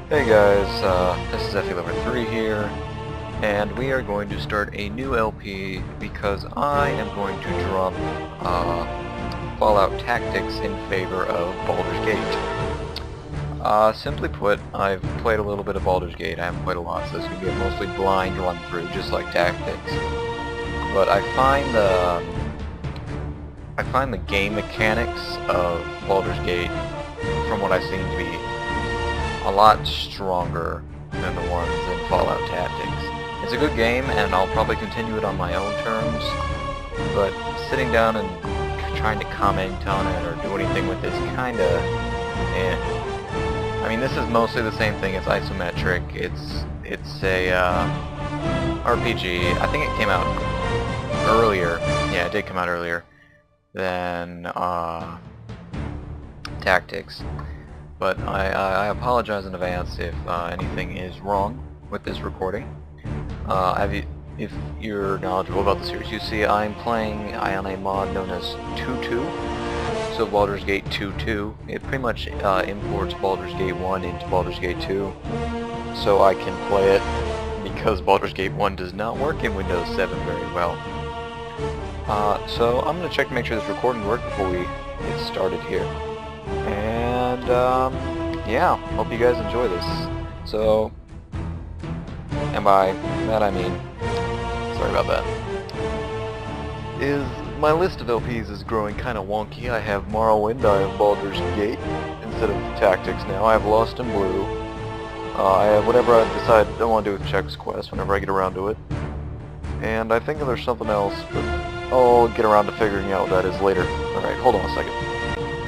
Hey guys, this is FE3 here, and we are going to start a new LP because I am going to drop Fallout Tactics in favor of Baldur's Gate. Simply put, I've played a little bit of Baldur's Gate. I haven't played a lot, so it's going to be a mostly blind run through, just like Tactics. But I find the game mechanics of Baldur's Gate, from what I've seen, to be a lot stronger than the ones in Fallout Tactics. It's a good game, and I'll probably continue it on my own terms, but sitting down and trying to comment on it or do anything with this kinda I mean, this is mostly the same thing. It's isometric. It's a RPG. I think it came out earlier. Yeah, it did come out earlier than Tactics. But I apologize in advance if anything is wrong with this recording. If you're knowledgeable about the series, you see I'm playing on a mod known as TuTu, so Baldur's Gate 2.2. It pretty much imports Baldur's Gate 1 into Baldur's Gate 2, so I can play it, because Baldur's Gate 1 does not work in Windows 7 very well. So I'm going to check to make sure this recording works before we get started here. And, yeah, hope you guys enjoy this. So, and by that I mean, sorry about that, my list of LPs is growing kind of wonky. I have Morrowind, I have Baldur's Gate, instead of Tactics now. I have Lost in Blue. I have whatever I decide I want to do with Check's Quest whenever I get around to it. And I think there's something else, but I'll get around to figuring out what that is later. Alright, hold on a second.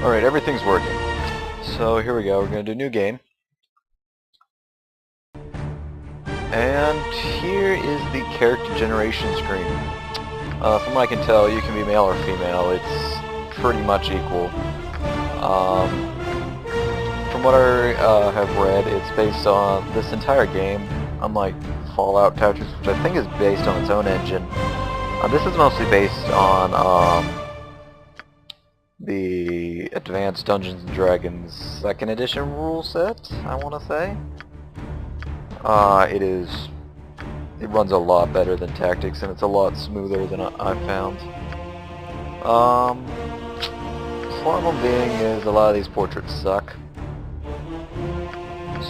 Alright, everything's working. So here we go, we're going to do new game. And here is the character generation screen. From what I can tell, you can be male or female. It's pretty much equal. From what I have read, it's based on this entire game, unlike Fallout Tactics, which I think is based on its own engine. This is mostly based on the Advanced Dungeons & Dragons 2nd edition rule set, I want to say. It runs a lot better than Tactics, and it's a lot smoother than I've found. Problem being is a lot of these portraits suck.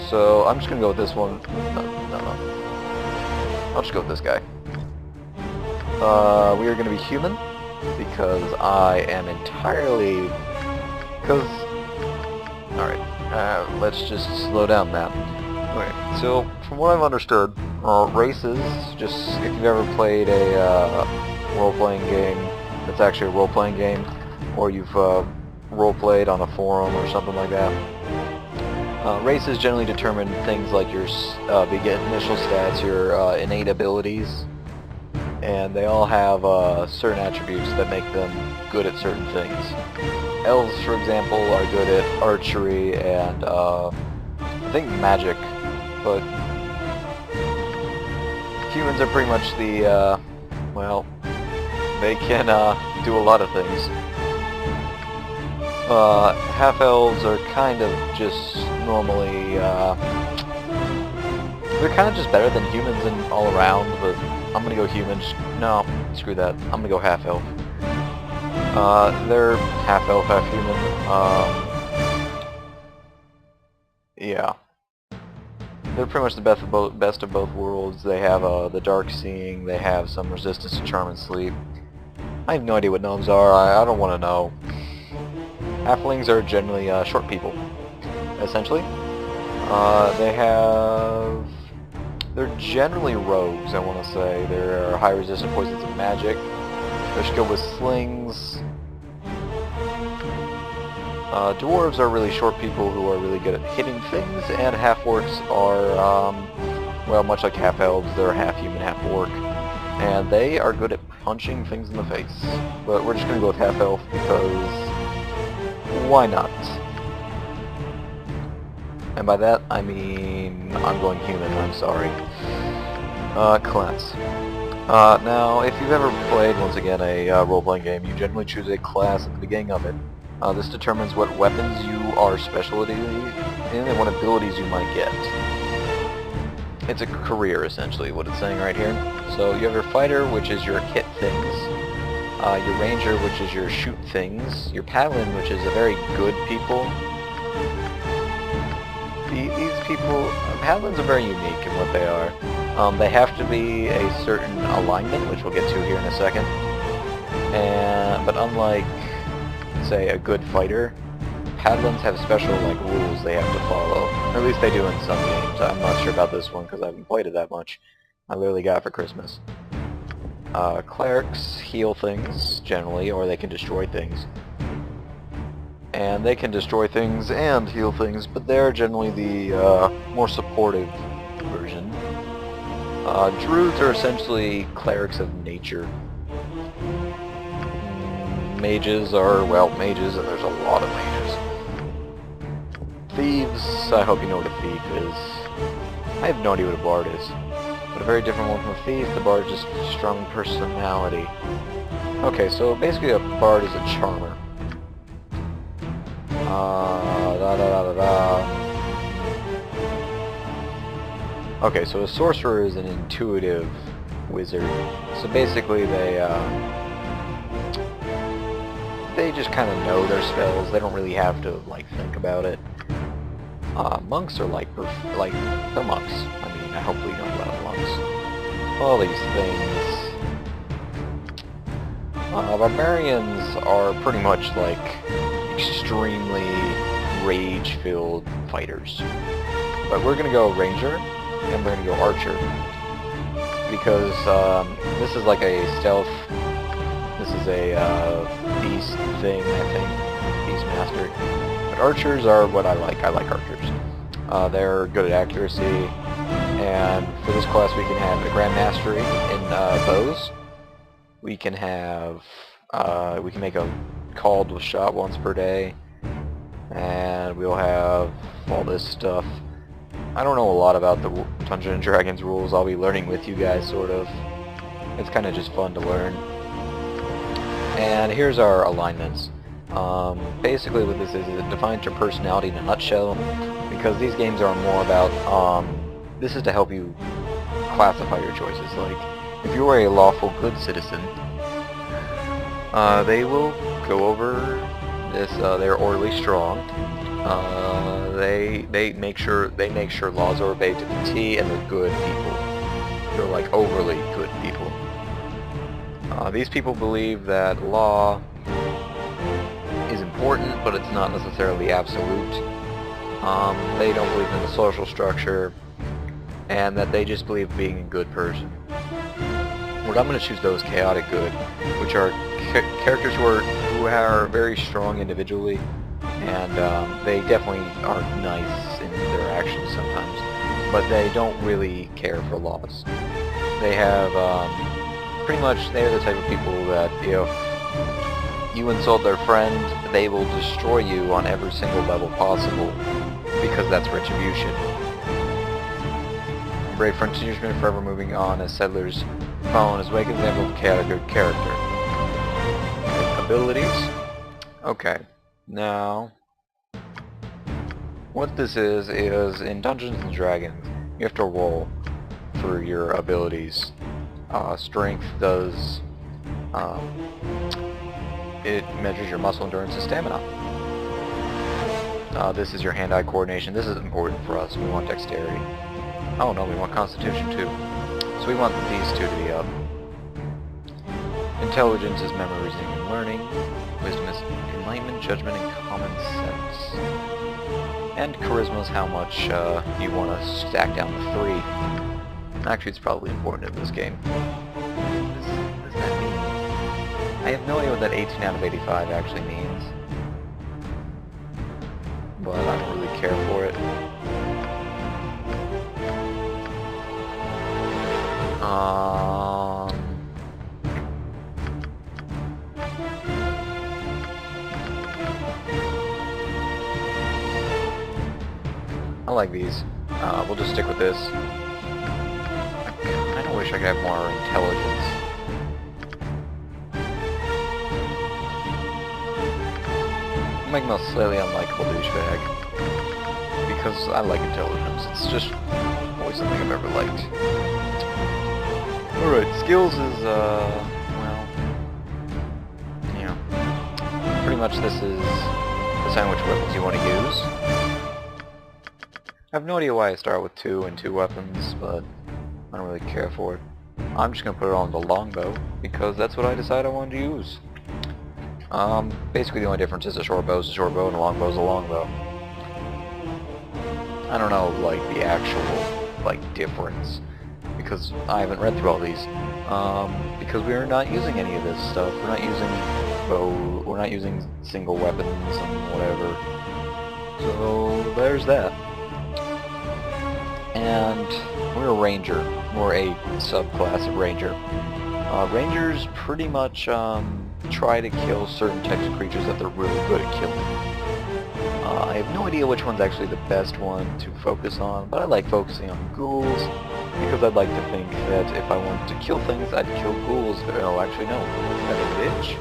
So I'm just gonna go with this one. No. I'll just go with this guy. We are gonna be human, because I am entirely... Alright, let's just slow down that. Okay, so from what I've understood, races, just if you've ever played a role-playing game that's actually a role-playing game, or you've role-played on a forum or something like that, races generally determine things like your initial stats, your innate abilities, and they all have certain attributes that make them good at certain things. Elves, for example, are good at archery and I think magic, but humans are pretty much the, well, they can do a lot of things. Half-elves are kind of just normally, they're kind of just better than humans in all around, but I'm gonna go human. No, screw that. I'm gonna go half-elf. They're half-elf, half-human. Yeah. They're pretty much the best of both worlds. They have the dark seeing, they have some resistance to charm and sleep. I have no idea what gnomes are, I don't want to know. Halflings are generally short people, essentially. They're generally rogues, I want to say. They're high resistant poisons and magic. They're skilled with slings. Dwarves are really short people who are really good at hitting things, and half-orcs are, well, much like half-elves, they're half-human, half-orc, and they are good at punching things in the face. But we're just going to go with half-elf because why not? And by that, I mean I'm going human, I'm sorry. Class. Now, if you've ever played, once again, a role-playing game, you generally choose a class at the beginning of it. This determines what weapons you are specialty and then what abilities you might get. It's a career, essentially, what it's saying right here. So you have your fighter, which is your hit things, your ranger, which is your shoot things, your paladin, which is a very good people. These people, paladins are very unique in what they are. They have to be a certain alignment, which we'll get to here in a second. But unlike, say, a good fighter, paladins have special rules they have to follow. Or at least they do in some games. I'm not sure about this one because I haven't played it that much. I literally got it for Christmas. Clerics heal things, generally, or they can destroy things. And they can destroy things and heal things, but they're generally the more supportive version. Druids are essentially clerics of nature. Mages are, well, mages, and there's a lot of mages. Thieves, I hope you know what a thief is. I have no idea what a bard is. But a very different one from a thief. The bard is just strong personality. Okay, so basically a bard is a charmer. Okay, so a sorcerer is an intuitive wizard. So basically they just kind of know their spells. They don't really have to think about it. Monks are they're monks. I mean, I hopefully you know about monks. All these things. Barbarians are pretty much extremely rage-filled fighters. But we're gonna go ranger and we're gonna go archer because this is like a stealth. This is a beast thing, I think. Beast master. But archers are what I like. I like archers. They're good at accuracy, and for this class we can have a grand mastery in bows. We can have we can make a called shot once per day, and we'll have all this stuff. I don't know a lot about the Dungeons & Dragons rules. I'll be learning with you guys, sort of. It's kind of just fun to learn. And here's our alignments. Basically what this is it defines your personality in a nutshell, because these games are more about, this is to help you classify your choices. If you are a lawful good citizen, they will go over this, they're orderly strong, they make sure laws are obeyed to the T, and they're good people. They're overly good people. These people believe that law is important, but it's not necessarily absolute. They don't believe in the social structure, and that they just believe being a good person. Well, I'm going to choose those chaotic good, which are characters who are very strong individually, and they definitely are nice in their actions sometimes, but they don't really care for laws. They have pretty much, they're the type of people that if you insult their friend, they will destroy you on every single level possible, because that's retribution. Brave frontiersmen forever moving on as settlers following his wake, example of chaotic character. Abilities. Okay, now what this is in Dungeons & Dragons, you have to roll for your abilities. Strength does, it measures your muscle endurance and stamina. This is your hand-eye coordination. This is important for us. We want dexterity. Oh no, we want constitution too. So we want these two to be up. Intelligence is memorizing and learning. Wisdom is enlightenment, judgment, and common sense. And charisma is how much you want to stack down to 3. Actually, it's probably important in this game. What does that mean? I have no idea what that 18 out of 85 actually means. But I don't really care for it. I like these. We'll just stick with this. I kinda wish I could have more intelligence. Make him a slightly unlikable douchebag. because I like intelligence. It's just always something I've ever liked. Alright, skills is, well, you know, pretty much this is deciding which weapons you want to use. I have no idea why I start with 2 and 2 weapons, but I don't really care for it. I'm just going to put it on the longbow, because that's what I decided I wanted to use. Basically the only difference is a short bow is a short bow and a long bow is a long bow. I don't know, like, the actual, like, difference, because I haven't read through all these. Because we're not using any of this stuff. We're not using bow, we're not using single weapons and whatever. So, there's that. And we're a ranger. We're a subclass of ranger. Rangers pretty much try to kill certain types of creatures that they're really good at killing. I have no idea which one's actually the best one to focus on, but I like focusing on ghouls, because I'd like to think that if I wanted to kill things, I'd kill ghouls. Oh, actually no, that's a bitch.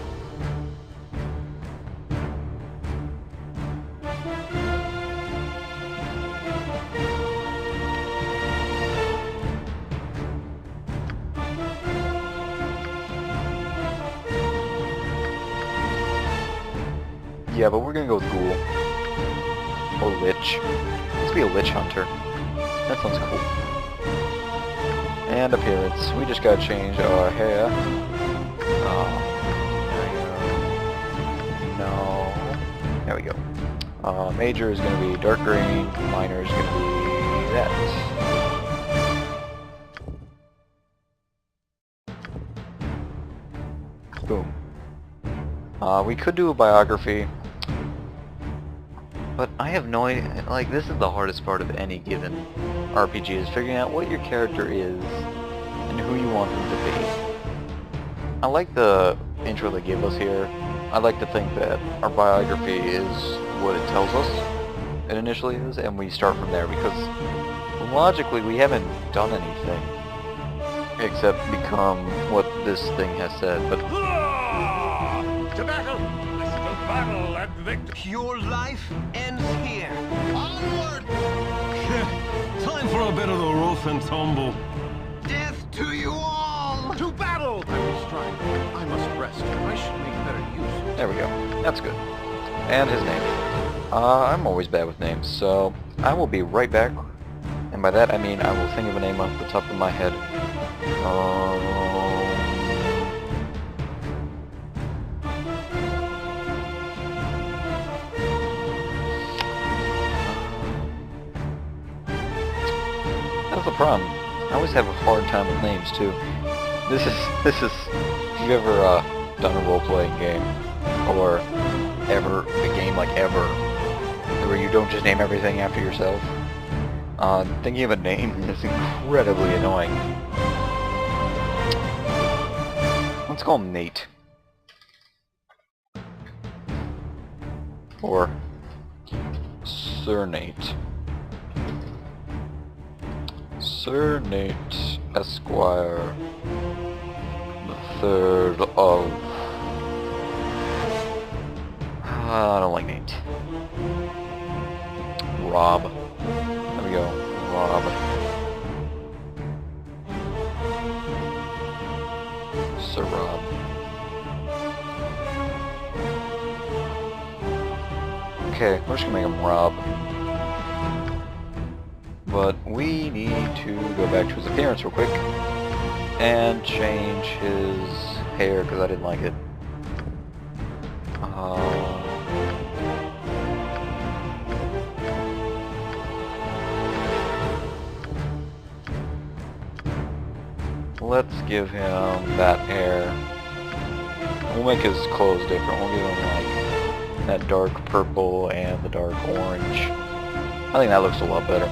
Yeah, but we're gonna go with ghoul. Or lich. Let's be a lich hunter. That sounds cool. And appearance. We just gotta change our hair. No. There we go. Major is gonna be dark green. Minor is gonna be that. Boom. We could do a biography. But I have no idea, like, this is the hardest part of any given RPG, is figuring out what your character is and who you want them to be. I like the intro they give us here. I like to think that our biography is what it tells us it initially is, and we start from there, because logically we haven't done anything except become what this thing has said, but... To battle! Battle and victory! Your life ends here. Onward! Time for a bit of the rough and tumble. Death to you all! To battle! I will strike. I must rest. I should make better use. There we go. That's good. And his name. I'm always bad with names, so I will be right back. And by that I mean I will think of a name off the top of my head. That's the problem. I always have a hard time with names too. This is if you've ever done a role-playing game, or ever a game like Ever, where you don't just name everything after yourself. Thinking of a name is incredibly annoying. Let's call him Nate. Or Sir Nate. Sir Nate Esquire, the third of... I don't like Nate. Rob. There we go. Rob. Sir Rob. Okay, we're just gonna make him Rob. But we need to go back to his appearance real quick and change his hair because I didn't like it. Let's give him that hair. We'll make his clothes different. We'll give him like that dark purple and the dark orange. I think that looks a lot better.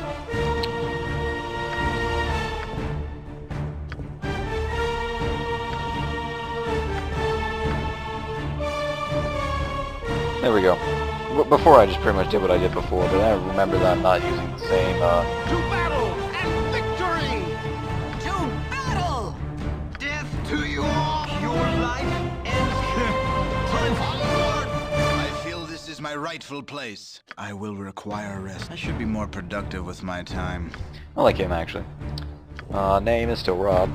There we go. Before I just pretty much did what I did before, but I remember that I'm not using the same, To battle and victory! To battle! Death to you all! Your life ends here. Time for... Onward! I feel this is my rightful place. I will require rest. I should be more productive with my time. I like him, actually. Name is still Rob.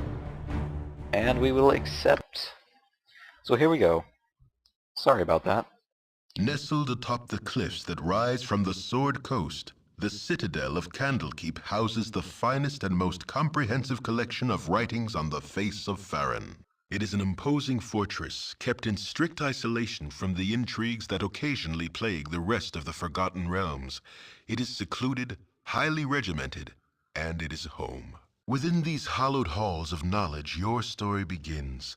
And we will accept. So here we go. Sorry about that. Nestled atop the cliffs that rise from the Sword Coast, the citadel of Candlekeep houses the finest and most comprehensive collection of writings on the face of Farron. It is an imposing fortress, kept in strict isolation from the intrigues that occasionally plague the rest of the Forgotten Realms. It is secluded, highly regimented, and it is home. Within these hallowed halls of knowledge, your story begins.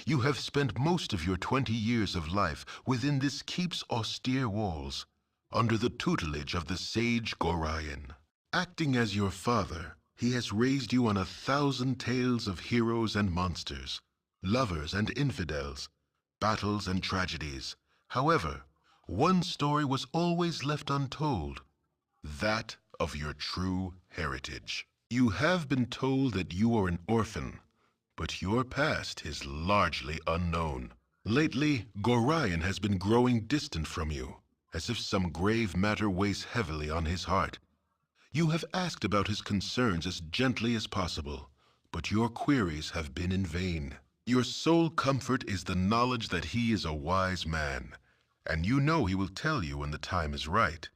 You have spent most of your 20 years of life within this keep's austere walls, under the tutelage of the sage Gorion. Acting as your father, he has raised you on 1,000 tales of heroes and monsters, lovers and infidels, battles and tragedies. However, one story was always left untold, that of your true heritage. You have been told that you are an orphan, but your past is largely unknown. Lately, Gorion has been growing distant from you, as if some grave matter weighs heavily on his heart. You have asked about his concerns as gently as possible, but your queries have been in vain. Your sole comfort is the knowledge that he is a wise man, and you know he will tell you when the time is right.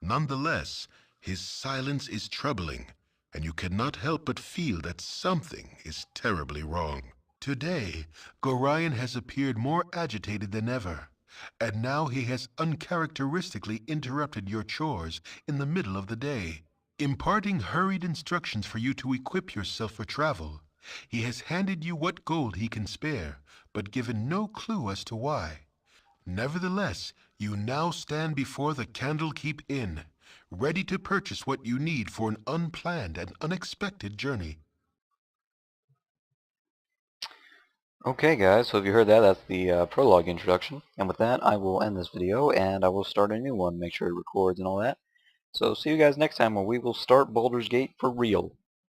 Nonetheless, his silence is troubling, and you cannot help but feel that something is terribly wrong. Today, Gorion has appeared more agitated than ever, and now he has uncharacteristically interrupted your chores in the middle of the day, imparting hurried instructions for you to equip yourself for travel. He has handed you what gold he can spare, but given no clue as to why. Nevertheless, you now stand before the Candlekeep Inn, ready to purchase what you need for an unplanned and unexpected journey. Okay guys, so if you heard that, that's the prologue introduction. And with that, I will end this video, and I will start a new one, make sure it records and all that. So see you guys next time, where we will start Baldur's Gate for real.